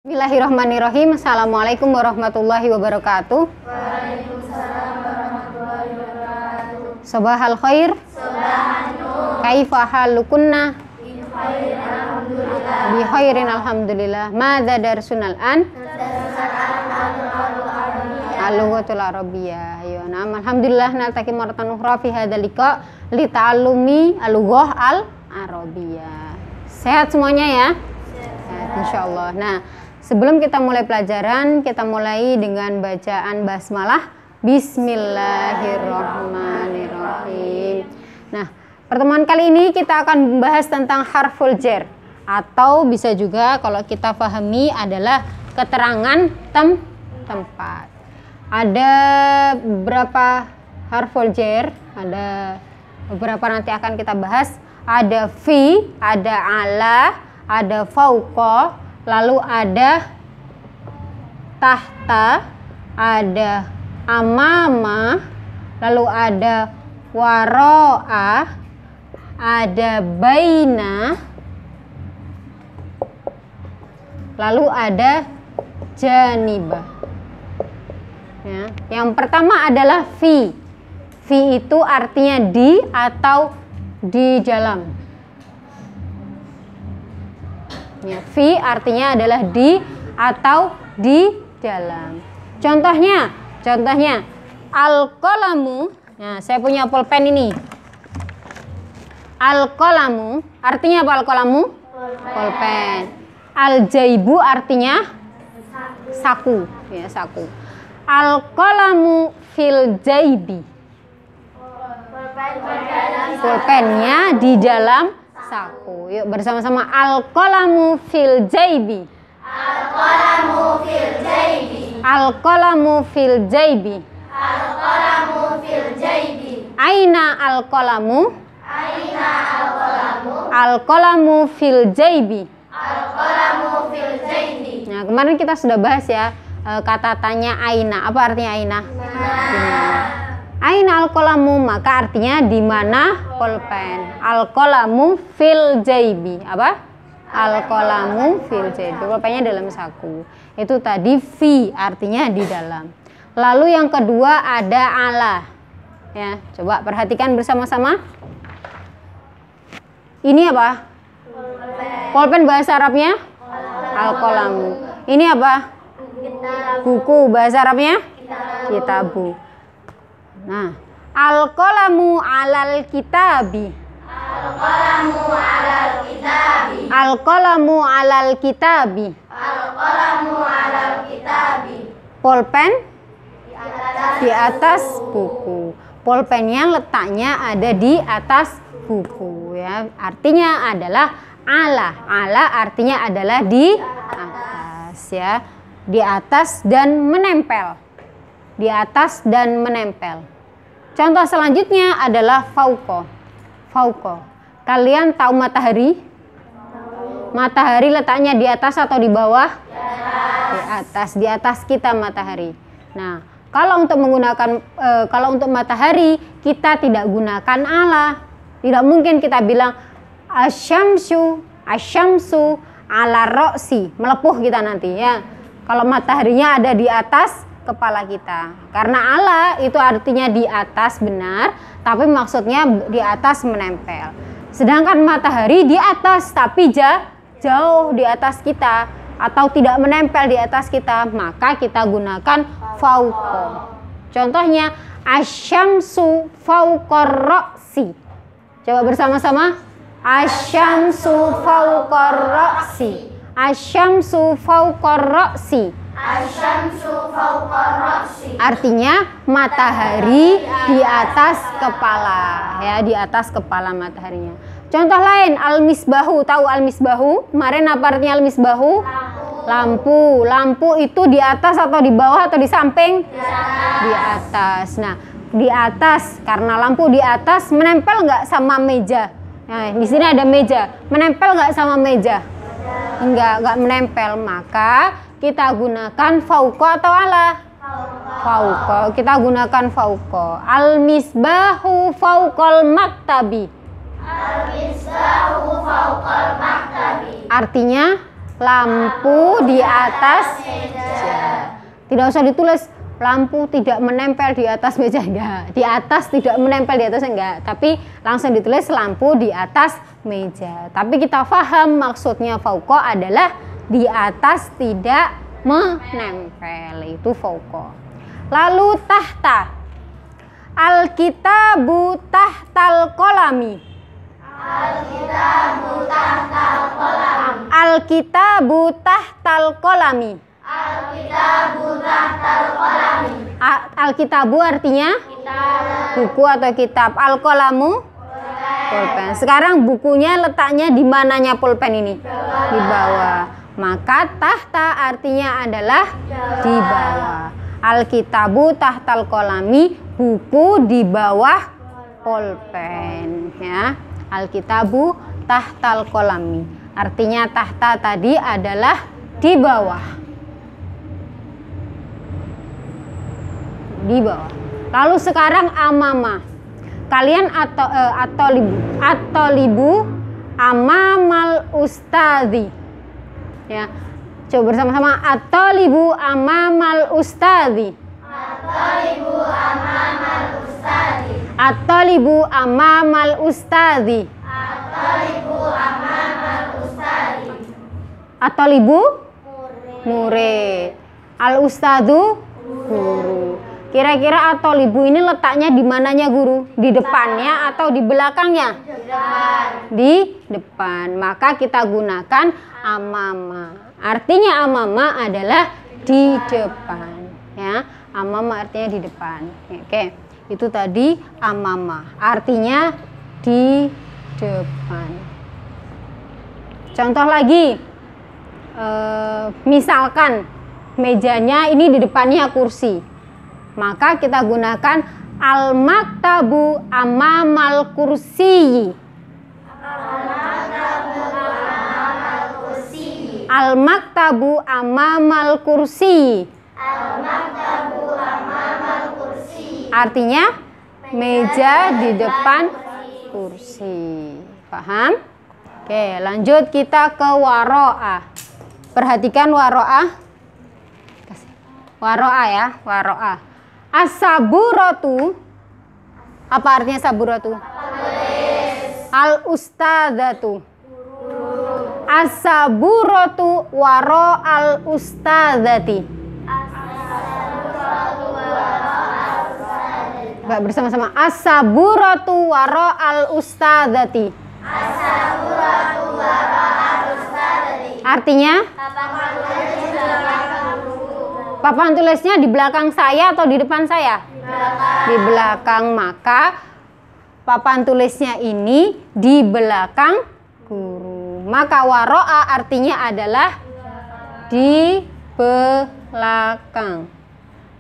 Bismillahirrahmanirrahim. Assalamualaikum warahmatullahi wabarakatuh. Waalaikumsalam warahmatullahi wabarakatuh. Sobahal khair. Sobahan nur. Kaifa halukunna? Bi khairin alhamdulillah. Bi khairin alhamdulillah. Madza darsunal an? Al-lughatul arabiyyah. Ayo, nah, alhamdulillah naltaqi maratan ukhra fi hadzal liqa li ta'allumi al-lughah al-arabiyyah. Sehat semuanya ya? Sehat insyaallah. Nah, sebelum kita mulai pelajaran, kita mulai dengan bacaan basmalah. Bismillahirrahmanirrahim. Nah, pertemuan kali ini kita akan membahas tentang harful jar, atau bisa juga kalau kita pahami adalah keterangan tempat. Ada beberapa harful jar, ada beberapa nanti akan kita bahas. Ada fi, ada ala, ada fauqa, lalu ada tahta, ada amama, lalu ada waro'a, ada baina, lalu ada janibah. Ya. Yang pertama adalah fi. Fi itu artinya di atau di dalam. Ya, fi artinya adalah di atau di dalam. Contohnya al-qalamu. Nah, saya punya pulpen ini. Al-qalamu artinya apa al-qalamu? Pulpen. Al-jaibu artinya saku, ya, saku. Al-qalamu fil jaibi. Pulpennya di dalam saku. Yuk bersama-sama, al-qalamu fil jaibi. Al-qalamu fil jaibi. Al-qalamu fil jaibi. Al-qalamu fil jaibi. Aina al-qalamu? Aina al-qalamu? Al-qalamu fil jaibi. Al-qalamu fil jaibi. Nah, kemarin kita sudah bahas ya kata tanya aina. Apa artinya aina? Aina al-qalamu, maka artinya di mana pulpen. Al-qalamu fil jaibi. Apa? Al-qalamu fil jaibi. Pulpennya dalam saku. Itu tadi fi, artinya di dalam. Lalu yang kedua ada ala. Ya, coba perhatikan bersama-sama. Ini apa? Pulpen bahasa Arabnya? Al-qalamu. Ini apa? Buku bahasa Arabnya? Kitabu. Nah, al-qalamu alal kitabi. Al-qalamu alal kitabi. Al-qalamu alal kitabi. Al-qalamu alal kitabi. Pulpen di atas buku. Pulpennya letaknya ada di atas buku, ya. Artinya adalah ala. Ala artinya adalah di atas, ya. Di atas dan menempel. Di atas dan menempel. Contoh selanjutnya adalah fauqa. Fauqa. Kalian tahu matahari? Matahari letaknya di atas atau di bawah? Di atas. Di atas kita matahari. Nah, kalau untuk menggunakan kalau untuk matahari kita tidak gunakan ala. Tidak mungkin kita bilang asyamsu ala roksi, melepuh kita nanti, ya. Kalau mataharinya ada di atas kepala kita. Karena ala itu artinya di atas, benar, tapi maksudnya di atas menempel. Sedangkan matahari di atas tapi jauh di atas kita atau tidak menempel di atas kita, maka kita gunakan fauqa. Contohnya asyamsu fauqar ra'si. Coba bersama-sama. Asyamsu fauqar ra'si. Asyamsu fauqar ra'si. Asyamsu fauqar ra'si. Artinya matahari di atas kepala, ya, di atas kepala mataharinya. Contoh lain, al-misbahu. Tahu al-misbahu? Kemarin apa artinya al-misbahu? Lampu. Lampu itu di atas atau di bawah atau di samping? Di atas. Nah, di atas, karena lampu di atas, menempel nggak sama meja? Nah, di sini ada meja. Menempel nggak sama meja? Enggak menempel. Maka kita gunakan fauqa atau ala? Fauqa. Kita gunakan fauqa. Al-misbahu fauqal maktabi. Al-misbahu fauqal maktabi. Artinya lampu di atas meja. Tidak usah ditulis lampu tidak menempel di atas meja, enggak. Di atas tidak menempel di atas, enggak. Tapi langsung ditulis lampu di atas meja. Tapi kita paham maksudnya fauqa adalah di atas tidak menempel, itu fauqa. Lalu tahta. Alkitabu tahtal qalami. Alkitabu tahtal qalami. Alkitabu tahtal qalami. Alkitabu tahtal qalami. Alkitabu artinya buku atau kitab. Al-qalamu pulpen. Sekarang bukunya letaknya di mananya pulpen ini? Di bawah. Maka tahta artinya adalah di bawah. Alkitabu tahtal qalami, buku di bawah pulpen, ya. Alkitabu tahtal qalami. Artinya tahta tadi adalah di bawah. Di bawah. Lalu sekarang amama. Kalian atau libu amamal ustadzi. Ya. Coba bersama-sama atolibu amamal ustadzi. Atolibu amamal ustadzi. Atolibu amamal ustadzi. Atolibu amamal ustadzi. Atolibu murid. Al ustadzu guru. Kira-kira atolibu ini letaknya di mananya guru? Di depannya atau di belakangnya? Di depan. Maka kita gunakan amama. Artinya amama adalah di depan, ya. Amama artinya di depan. Oke, itu tadi amama. Artinya di depan. Contoh lagi, misalkan mejanya ini di depannya kursi, maka kita gunakan al-maktabu amamal kursiyi. Al-maktabu amamal kursi. Al-maktabu amamal kursi. Artinya meja di depan kursi. Paham? Oke, lanjut kita ke waro'a. Perhatikan waro'a. Waro'a ya, waro'a. As-saburatu. Apa artinya saburatu? Al-ustadzatu. As-saburatu waro al-ustadzati. Baik, bersama-sama. As-saburatu waro al-ustadzati. As-saburatu waro al-ustadzati. Artinya? Papan tulisnya di belakang saya atau di depan saya? Di belakang. Maka papan tulisnya ini di belakang guru. Maka waro'a artinya adalah di belakang.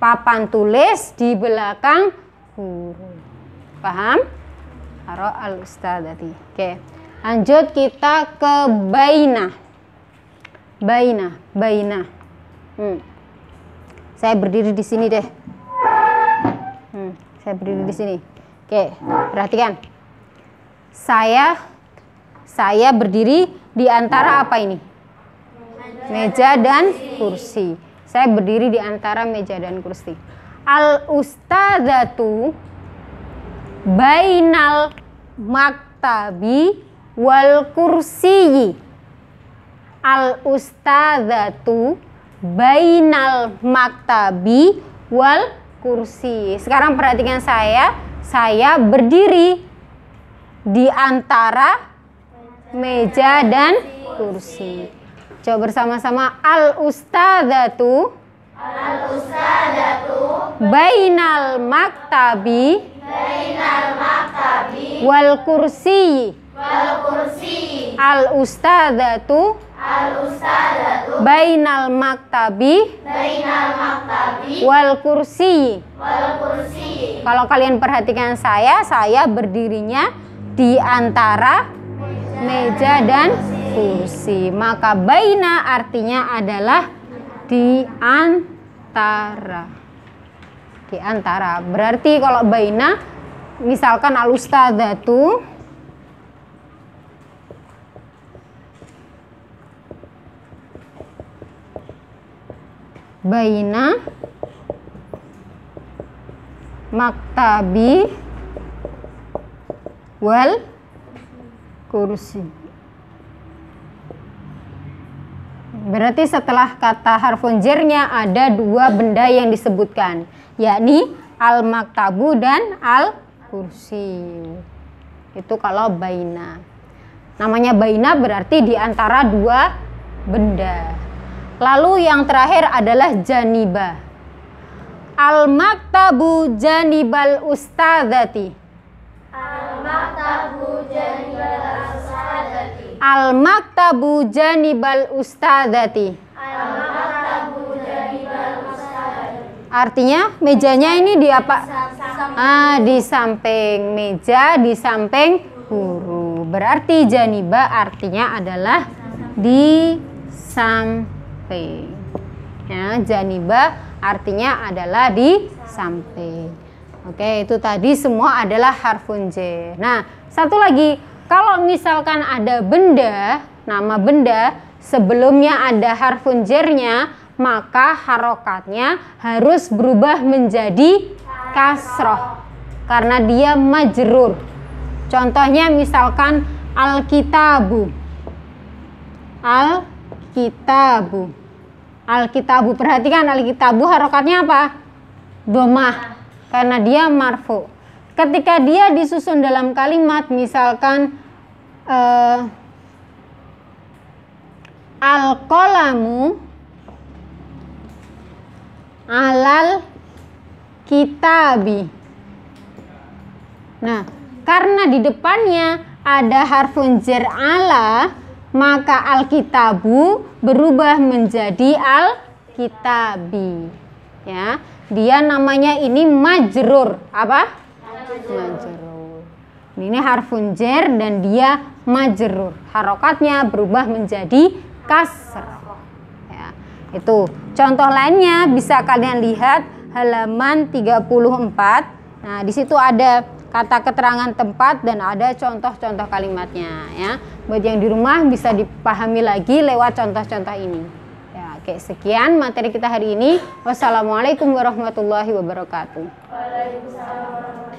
Papan tulis di belakang guru. Paham? Waro'a al-ustadzati. Oke. Lanjut kita ke baina. Baina. Saya berdiri di sini deh. Saya berdiri di sini. Oke, perhatikan. Saya berdiri di antara apa ini? Meja dan kursi. Saya berdiri di antara meja dan kursi. Al-ustadzatu bainal maktabi wal kursiyi. Al-ustadzatu bainal maktabi wal kursi. Sekarang perhatikan saya berdiri di antara meja dan kursi. Coba bersama-sama. Al-ustadzatu bainal maktabi wal kursi. Al-ustadzatu bainal maktabi wal kursi. Kalau kalian perhatikan saya berdirinya di antara meja dan kursi. Maka baina artinya adalah di antara. Di antara. Berarti kalau baina misalkan al-ustadzatu baina maktabi wal kursi. Berarti setelah kata harfun jernya ada dua benda yang disebutkan, yakni al-maktabu dan al-kursi. Itu kalau baina. Namanya baina berarti di antara dua benda. Lalu yang terakhir adalah janiba. Al-maktabu janibal ustadzati. Al-maktabu janibal ustadzati. Al-maktabu janibal ustadzati. Al-maktabu janibal ustadzati. Artinya mejanya ini di apa? Di samping meja, di samping guru. Berarti janiba artinya adalah di samping. Ya, janiba artinya adalah di samping. Oke, itu tadi semua adalah harfun jar. Nah, satu lagi, kalau misalkan ada benda, nama benda, sebelumnya ada harfun jarnya, maka harokatnya harus berubah menjadi kasroh karena dia majrur. Contohnya misalkan al-kitabu. Al-kitabu. Al-kitabu. Perhatikan al-kitabu harokatnya apa? Domah. Karena dia marfu. Ketika dia disusun dalam kalimat, misalkan al-qalamu alal kitabi. Nah, karena di depannya ada harfun jar ala, maka al-kitabu berubah menjadi al-kitabi. Ya, dia namanya ini majrur. Apa? Majrur. Ini harfun jar dan dia majrur. Harokatnya berubah menjadi kasrah. Ya, itu. Contoh lainnya bisa kalian lihat halaman 34. Nah, di situ ada kata keterangan tempat dan ada contoh-contoh kalimatnya ya. Buat yang di rumah bisa dipahami lagi lewat contoh-contoh ini. Ya, oke, sekian materi kita hari ini. Wassalamualaikum warahmatullahi wabarakatuh. Waalaikumsalam.